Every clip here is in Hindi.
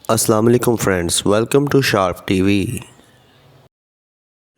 अस्सलाम वालेकुम friends, welcome to Sharp TV.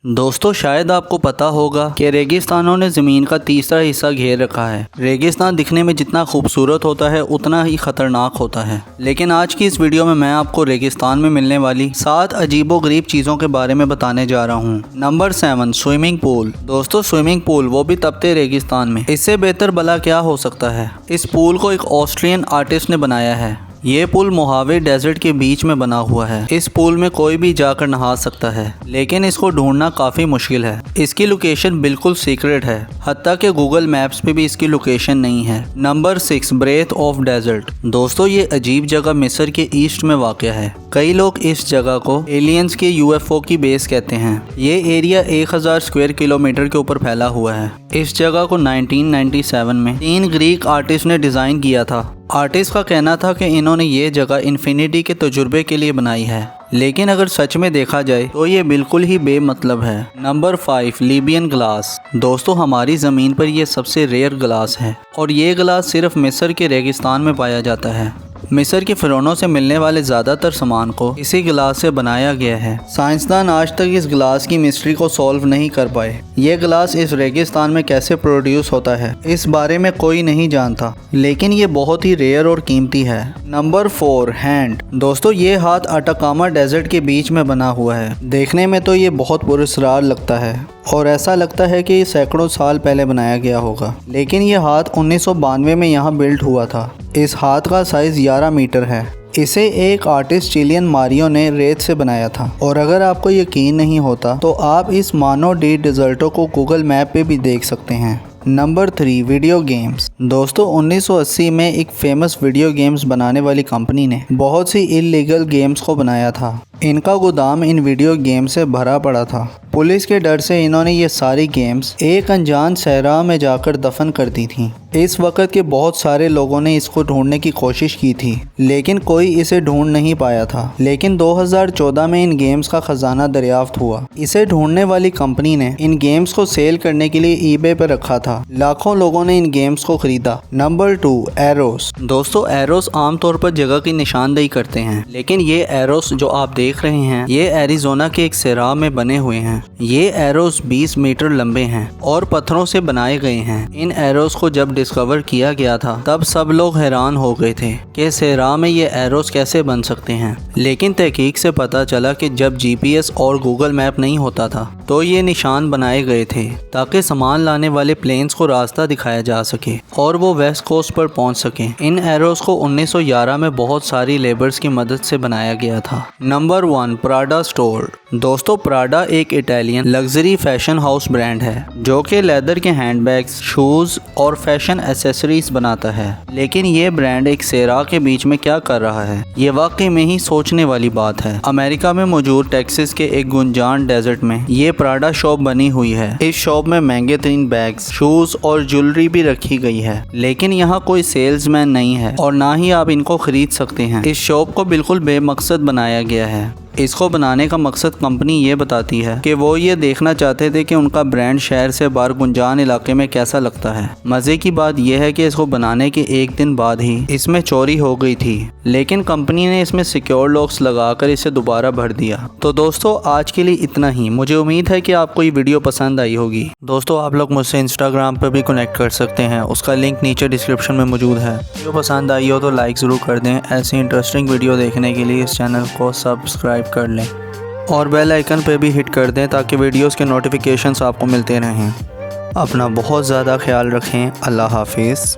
दोस्तों, शायद आपको पता होगा कि रेगिस्तानों ने ज़मीन का तीसरा हिस्सा घेर रखा है। रेगिस्तान दिखने में जितना खूबसूरत होता है उतना ही ख़तरनाक होता है। लेकिन आज की इस वीडियो में मैं आपको रेगिस्तान में मिलने वाली 7 अजीबोगरीब चीज़ों के बारे में बताने जा रहा हूँ। Number 7, swimming pool. दोस्तों, स्विमिंग पूल, वो भी तपते रेगिस्तान में। इससे बेहतर भला क्या हो सकता है। इस पूल को एक ऑस्ट्रियन आर्टिस्ट ने बनाया है। ये पुल मोहावे डेजर्ट के बीच में बना हुआ है। इस पुल में कोई भी जाकर नहा सकता है, लेकिन इसको ढूंढना काफ़ी मुश्किल है। इसकी लोकेशन बिल्कुल सीक्रेट है, हत्ता कि गूगल मैप्स पे भी इसकी लोकेशन नहीं है। Number 6, breath of desert. दोस्तों, ये अजीब जगह मिस्र के ईस्ट में वाक़या है। कई लोग इस जगह को एलियंस के UFO की बेस कहते हैं। ये एरिया 1000 स्क्वायर किलोमीटर के ऊपर फैला हुआ है। इस जगह को 1997 में 3 ग्रीक आर्टिस्ट ने डिज़ाइन किया था। आर्टिस्ट का कहना था कि इन्होंने ये जगह इन्फिनिटी के तजुर्बे के लिए बनाई है, लेकिन अगर सच में देखा जाए तो ये बिल्कुल ही बेमतलब है। Number 5, Libyan glass. दोस्तों, हमारी ज़मीन पर ये सबसे रेयर ग्लास है और ये ग्लास सिर्फ मिस्र के रेगिस्तान में पाया जाता है। मिस्र के फ़िरौनों से मिलने वाले ज़्यादातर सामान को इसी गिलास से बनाया गया है। साइंसदान आज तक इस गिलास की मिस्ट्री को सॉल्व नहीं कर पाए। ये गिलास इस रेगिस्तान में कैसे प्रोड्यूस होता है, इस बारे में कोई नहीं जानता, लेकिन ये बहुत ही रेयर और कीमती है। Number 4, hand. दोस्तों, ये हाथ अटाकामा डेजर्ट के बीच में बना हुआ है। देखने में तो ये बहुत पुरस्कार लगता है और ऐसा लगता है कि सैकड़ों साल पहले बनाया गया होगा, लेकिन ये हाथ 1992 में यहाँ बिल्ट हुआ था। इस हाथ का साइज़ 11 मीटर है। इसे एक आर्टिस्ट चिलियन मारियो ने रेत से बनाया था। और अगर आपको यकीन नहीं होता तो आप इस मानो डी डेजर्टो को गूगल मैप पे भी देख सकते हैं। Number 3, video games. दोस्तों, 1980 में एक फेमस वीडियो गेम्स बनाने वाली कंपनी ने बहुत सी इल्लीगल गेम्स को बनाया था। इनका गोदाम इन वीडियो गेम से भरा पड़ा था। पुलिस के डर से इन्होंने ये सारी गेम्स एक अनजान सहरा में जाकर दफन कर दी थी। इस वक्त के बहुत सारे लोगों ने इसको ढूंढने की कोशिश की थी, लेकिन कोई इसे ढूंढ नहीं पाया था। लेकिन 2014 में इन गेम्स का खजाना दरियाफ्त हुआ। इसे ढूंढने वाली कंपनी ने इन गेम्स को सेल करने के लिए ईबे पर रखा था। लाखों लोगों ने इन गेम्स को खरीदा। Number 2, arrows. दोस्तों, एरोस आमतौर पर जगह की निशानदेही करते हैं, लेकिन ये एरोस जो आप देख रहे हैं ये एरिजोना के एक सहरा में बने हुए हैं। ये एरोस 20 मीटर लंबे हैं और पत्थरों से बनाए गए हैं। इन एरोस को जब डिस्कवर किया गया था तब सब लोग हैरान हो गए थे कि सहरा में ये एरोस कैसे बन सकते हैं। लेकिन तहकीक से पता चला कि जब GPS और गूगल मैप नहीं होता था तो ये निशान बनाए गए थे ताकि सामान लाने वाले प्लेन्स को रास्ता दिखाया जा सके और वो वेस्ट कोस्ट पर पहुंच सके। इन एरोस को 1911 में बहुत सारी लेबर्स की मदद से बनाया गया था। Number 1, Prada store. दोस्तों, प्राडा एक Italian luxury fashion house brand है जो कि लेदर के हैंडबैग्स, शूज और फैशन एसेसरीज बनाता है। लेकिन ये ब्रांड एक सहरा के बीच में क्या कर रहा है, ये वाकई में ही सोचने वाली बात है। अमेरिका में मौजूद टेक्सास के एक गुंजान डेजर्ट में ये प्राडा शॉप बनी हुई है। इस शॉप में महंगे तरीन बैग्स, शूज और ज्वेलरी भी रखी गई है, लेकिन यहाँ कोई सेल्समैन नहीं है और ना ही आप इनको खरीद सकते हैं। इस शॉप को बिल्कुल बेमकसद बनाया गया है। इसको बनाने का मकसद कंपनी ये बताती है कि वो ये देखना चाहते थे कि उनका ब्रांड शहर से बाहर गुंजान इलाके में कैसा लगता है। मज़े की बात यह है कि इसको बनाने के एक दिन बाद ही इसमें चोरी हो गई थी, लेकिन कंपनी ने इसमें सिक्योर लॉक्स लगाकर इसे दोबारा भर दिया। तो दोस्तों, आज के लिए इतना ही। मुझे उम्मीद है कि आपको ये वीडियो पसंद आई होगी। दोस्तों, आप लोग मुझसे इंस्टाग्राम पर भी कनेक्ट कर सकते हैं, उसका लिंक नीचे डिस्क्रिप्शन में मौजूद है। वीडियो पसंद आई हो तो लाइक ज़रूर कर दें। ऐसी इंटरेस्टिंग वीडियो देखने के लिए इस चैनल को सब्सक्राइब कर लें और बेल आइकन पे भी हिट कर दें ताकि वीडियोस के नोटिफिकेशंस आपको मिलते रहें। अपना बहुत ज़्यादा ख्याल रखें। अल्लाह हाफिज़।